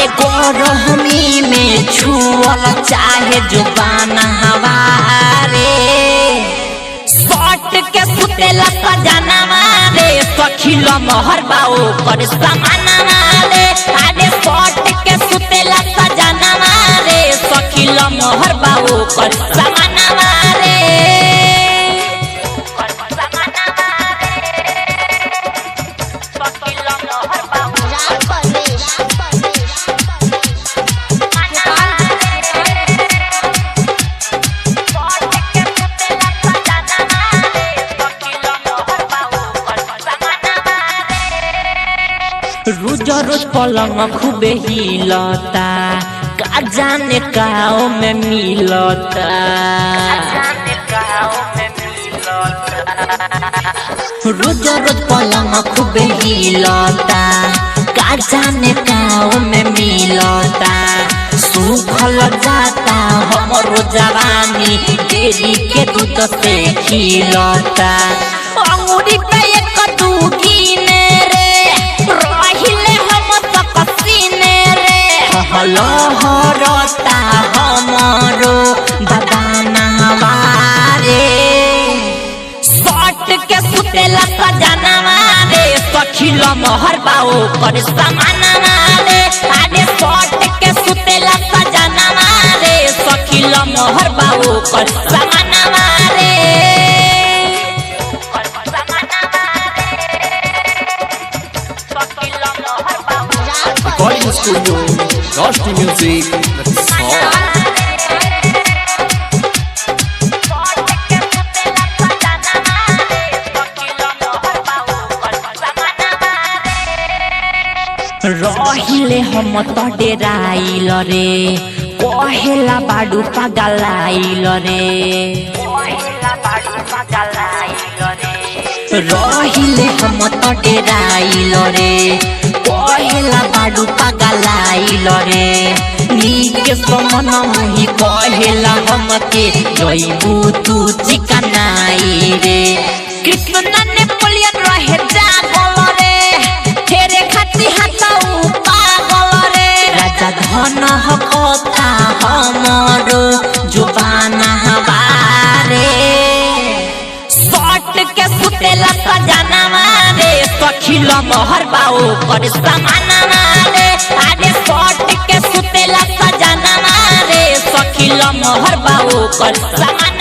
रहमी में छुअल चाहे जुबान हवारे सट के सुतेला सजना मारे सखिल मोहर बाओ पर समाना मारे आगे सट के सुतेला सजना मारे सखिल मोहर बाओ पर समाना मारे रोज रोज पलंग खूबे हिलता का जाने काओ में मिलता रोज रोज पलंग खूबे हिलता का जाने काओ में मिलता सूखल जाता हमरो जवानी देरी के दूध से खिलता अंगूरी पे एक दू गिने लहरता हमरो बदाना वारे सट के सुतेला सजना वारे सखिल मोहर बाओ पर समाना वारे आगे सट के सुतेला सजना वारे सखिल मोहर बाओ पर समाना वारे Recording studio, Rusty Music, that's all. रहिले हम तो डेराइल रे कहेला बाडू पागलाइल रे रहिले हम तो डेराइल रे कहेला बाडू पागलाइल रे नीके समन मुही कहेला हमके जइबू तू चिकनाई रे कृष्ण ने पुलियन रहे जागल रे तेरे खाती हाथाऊ पागल रे राजा धन हकता हमरो जुबान हवारे सट के सुतेला सजना मारे सखिल मोहर बाओ पर समाना मारे आगे सट के सुतेला सजना मारे सखिल मोहर बाओ पर समाना